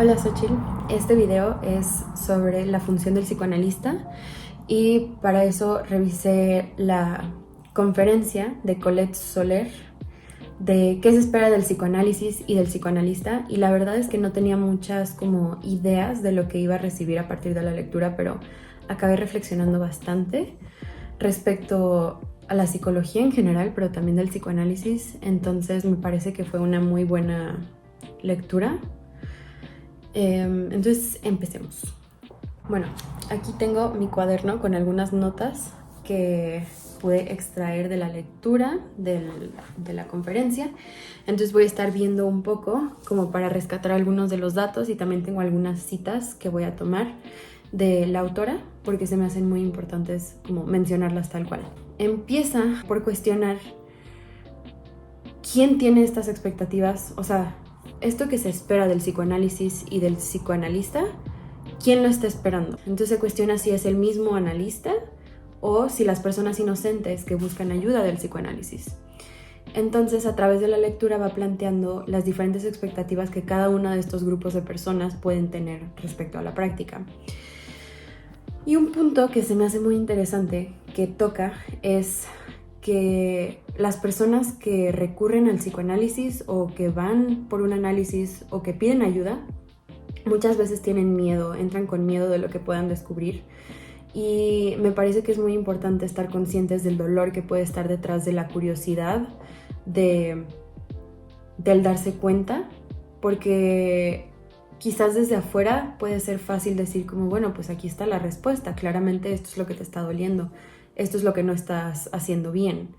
Hola Xochitl, este video es sobre la función del psicoanalista y para eso revisé la conferencia de Colette Soler de qué se espera del psicoanálisis y del psicoanalista, y la verdad es que no tenía muchas como ideas de lo que iba a recibir a partir de la lectura, pero acabé reflexionando bastante respecto a la psicología en general, pero también del psicoanálisis. Entonces me parece que fue una muy buena lectura. Entonces empecemos. Bueno, aquí tengo mi cuaderno con algunas notas que pude extraer de la lectura de la conferencia. Entonces voy a estar viendo un poco como para rescatar algunos de los datos, y también tengo algunas citas que voy a tomar de la autora porque se me hacen muy importantes como mencionarlas tal cual. Empieza por cuestionar quién tiene estas expectativas, o sea, esto que se espera del psicoanálisis y del psicoanalista, ¿quién lo está esperando? Entonces se cuestiona si es el mismo analista o si las personas inocentes que buscan ayuda del psicoanálisis. Entonces, a través de la lectura va planteando las diferentes expectativas que cada uno de estos grupos de personas pueden tener respecto a la práctica. Y un punto que se me hace muy interesante que toca es que las personas que recurren al psicoanálisis o que van por un análisis o que piden ayuda, muchas veces tienen miedo, entran con miedo de lo que puedan descubrir. Y me parece que es muy importante estar conscientes del dolor que puede estar detrás de la curiosidad, del darse cuenta, porque quizás desde afuera puede ser fácil decir como, bueno, pues aquí está la respuesta, claramente esto es lo que te está doliendo, esto es lo que no estás haciendo bien.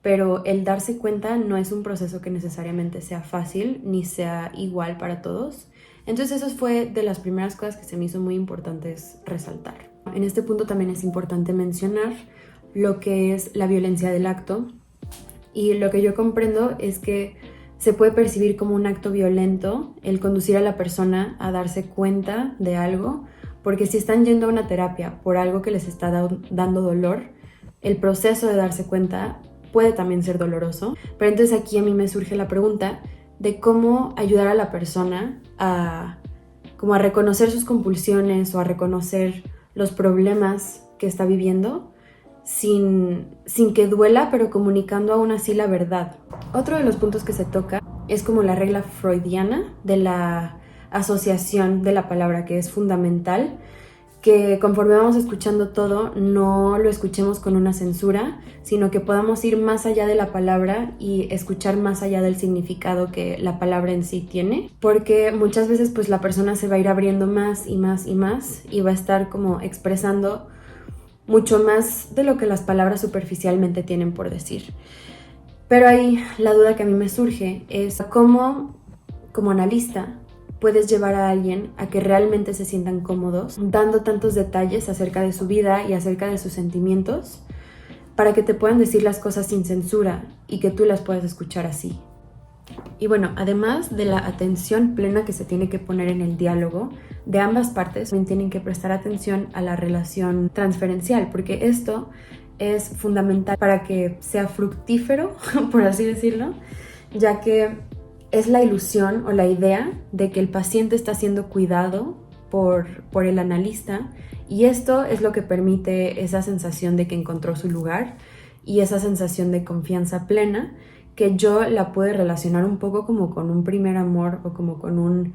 Pero el darse cuenta no es un proceso que necesariamente sea fácil ni sea igual para todos. Entonces eso fue de las primeras cosas que se me hizo muy importantes resaltar. En este punto también es importante mencionar lo que es la violencia del acto, y lo que yo comprendo es que se puede percibir como un acto violento el conducir a la persona a darse cuenta de algo, porque si están yendo a una terapia por algo que les está dando dolor, el proceso de darse cuenta puede también ser doloroso. Pero entonces aquí a mí me surge la pregunta de cómo ayudar a la persona a reconocer sus compulsiones o a reconocer los problemas que está viviendo sin que duela, pero comunicando aún así la verdad. Otro de los puntos que se toca es como la regla freudiana de la asociación de la palabra, que es fundamental, que conforme vamos escuchando todo, no lo escuchemos con una censura, sino que podamos ir más allá de la palabra y escuchar más allá del significado que la palabra en sí tiene, porque muchas veces pues la persona se va a ir abriendo más y más y más y va a estar como expresando mucho más de lo que las palabras superficialmente tienen por decir. Pero ahí la duda que a mí me surge es cómo, como analista, puedes llevar a alguien a que realmente se sientan cómodos dando tantos detalles acerca de su vida y acerca de sus sentimientos, para que te puedan decir las cosas sin censura y que tú las puedas escuchar así. Y bueno, además de la atención plena que se tiene que poner en el diálogo de ambas partes, también tienen que prestar atención a la relación transferencial, porque esto es fundamental para que sea fructífero, por así decirlo, ya que es la ilusión o la idea de que el paciente está siendo cuidado por el analista, y esto es lo que permite esa sensación de que encontró su lugar y esa sensación de confianza plena, que yo la pude relacionar un poco como con un primer amor o como con un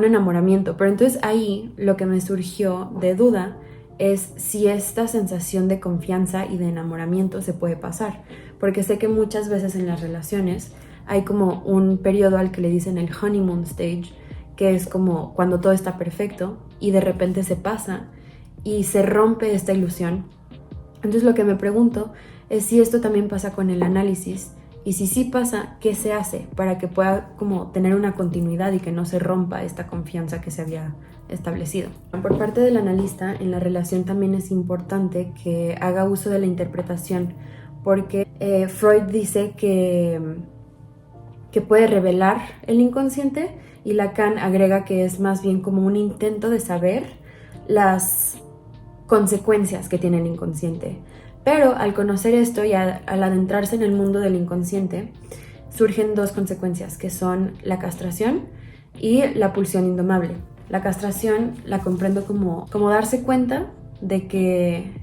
enamoramiento. Pero entonces ahí lo que me surgió de duda es si esta sensación de confianza y de enamoramiento se puede pasar, porque sé que muchas veces en las relaciones hay como un periodo al que le dicen el honeymoon stage, que es como cuando todo está perfecto y de repente se pasa y se rompe esta ilusión. Entonces lo que me pregunto es si esto también pasa con el análisis, y si sí pasa, ¿qué se hace para que pueda como tener una continuidad y que no se rompa esta confianza que se había establecido? Por parte del analista, en la relación también es importante que haga uso de la interpretación, porque Freud dice que puede revelar el inconsciente, y Lacan agrega que es más bien como un intento de saber las consecuencias que tiene el inconsciente. Pero al conocer esto y al adentrarse en el mundo del inconsciente, surgen dos consecuencias, que son la castración y la pulsión indomable. La castración la comprendo como darse cuenta de que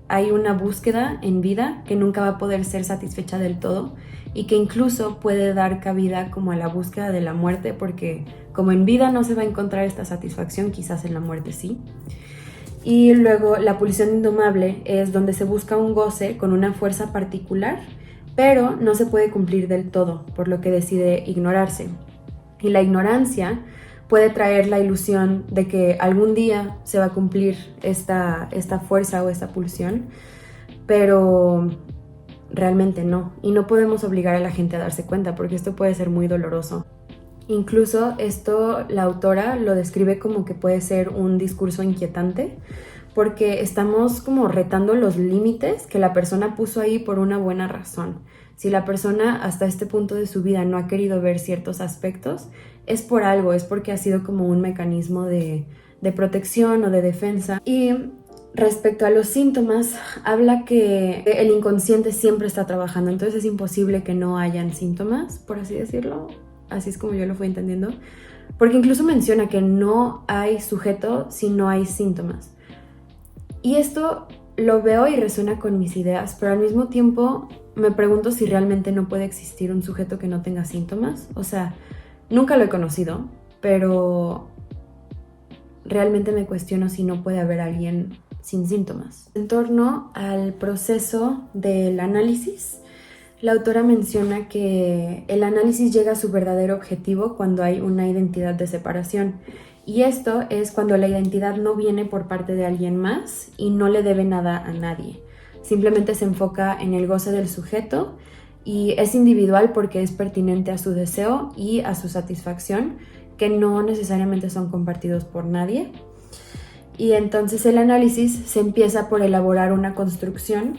hay una búsqueda en vida que nunca va a poder ser satisfecha del todo y que incluso puede dar cabida como a la búsqueda de la muerte, porque como en vida no se va a encontrar esta satisfacción, quizás en la muerte sí. Y luego la pulsión indomable es donde se busca un goce con una fuerza particular, pero no se puede cumplir del todo, por lo que decide ignorarse. Y la ignorancia puede traer la ilusión de que algún día se va a cumplir esta fuerza o esta pulsión, pero realmente no. Y no podemos obligar a la gente a darse cuenta, porque esto puede ser muy doloroso. Incluso esto la autora lo describe como que puede ser un discurso inquietante, porque estamos como retando los límites que la persona puso ahí por una buena razón. Si la persona hasta este punto de su vida no ha querido ver ciertos aspectos, es por algo, es porque ha sido como un mecanismo de protección o de defensa. Y respecto a los síntomas, habla que el inconsciente siempre está trabajando, entonces es imposible que no hayan síntomas, por así decirlo. Así es como yo lo fui entendiendo, porque incluso menciona que no hay sujeto si no hay síntomas. Y esto lo veo y resuena con mis ideas, pero al mismo tiempo me pregunto si realmente no puede existir un sujeto que no tenga síntomas. O sea, nunca lo he conocido, pero realmente me cuestiono si no puede haber alguien sin síntomas. En torno al proceso del análisis, la autora menciona que el análisis llega a su verdadero objetivo cuando hay una identidad de separación. Y esto es cuando la identidad no viene por parte de alguien más y no le debe nada a nadie. Simplemente se enfoca en el goce del sujeto y es individual porque es pertinente a su deseo y a su satisfacción, que no necesariamente son compartidos por nadie. Y entonces el análisis se empieza por elaborar una construcción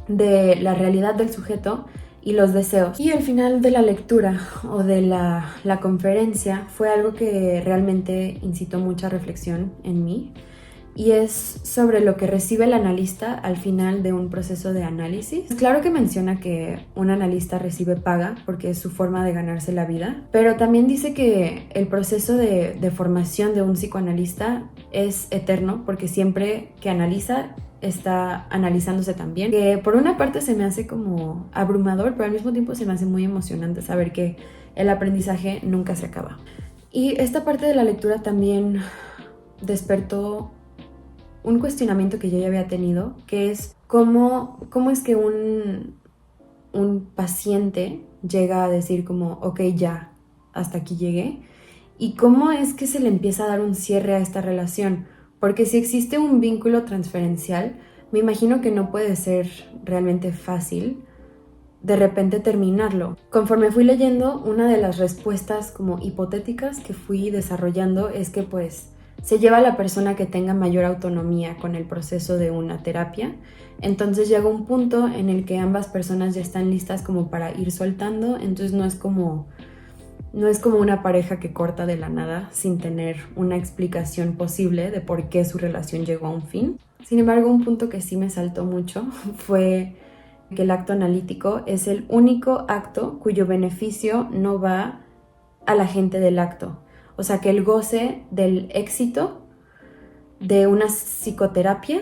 de la realidad del sujeto y los deseos. Y el final de la lectura o de la conferencia fue algo que realmente incitó mucha reflexión en mí, y es sobre lo que recibe el analista al final de un proceso de análisis. Claro que menciona que un analista recibe paga porque es su forma de ganarse la vida, pero también dice que el proceso de formación de un psicoanalista es eterno, porque siempre que analiza está analizándose también, que por una parte se me hace como abrumador, pero al mismo tiempo se me hace muy emocionante saber que el aprendizaje nunca se acaba. Y esta parte de la lectura también despertó un cuestionamiento que yo ya había tenido, que es cómo es que un paciente llega a decir como, ok, ya, hasta aquí llegué, y cómo es que se le empieza a dar un cierre a esta relación. Porque si existe un vínculo transferencial, me imagino que no puede ser realmente fácil de repente terminarlo. Conforme fui leyendo, una de las respuestas como hipotéticas que fui desarrollando es que pues se lleva a la persona que tenga mayor autonomía con el proceso de una terapia. Entonces llega un punto en el que ambas personas ya están listas como para ir soltando, entonces no es como una pareja que corta de la nada sin tener una explicación posible de por qué su relación llegó a un fin. Sin embargo, un punto que sí me saltó mucho fue que el acto analítico es el único acto cuyo beneficio no va a la gente del acto. O sea, que el goce del éxito de una psicoterapia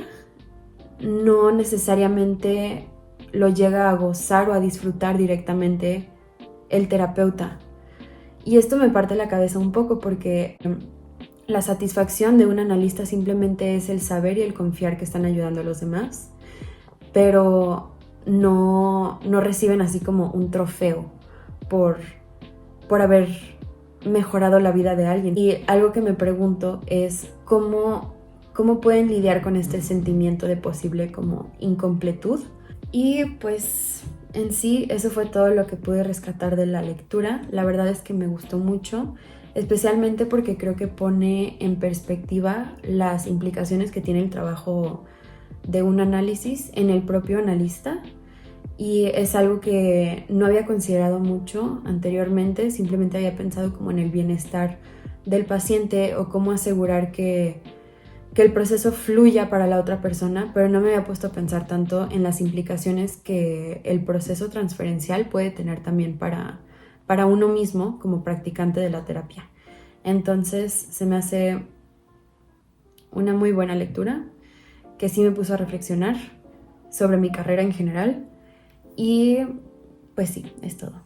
no necesariamente lo llega a gozar o a disfrutar directamente el terapeuta. Y esto me parte la cabeza un poco, porque la satisfacción de un analista simplemente es el saber y el confiar que están ayudando a los demás, pero no reciben así como un trofeo por haber mejorado la vida de alguien. Y algo que me pregunto es cómo pueden lidiar con este sentimiento de posible como incompletud. Y pues en sí eso fue todo lo que pude rescatar de la lectura. La verdad es que me gustó mucho, especialmente porque creo que pone en perspectiva las implicaciones que tiene el trabajo de un análisis en el propio analista. Y es algo que no había considerado mucho anteriormente, simplemente había pensado como en el bienestar del paciente o cómo asegurar que el proceso fluya para la otra persona, pero no me había puesto a pensar tanto en las implicaciones que el proceso transferencial puede tener también para uno mismo como practicante de la terapia. Entonces se me hace una muy buena lectura que sí me puso a reflexionar sobre mi carrera en general y pues sí, es todo.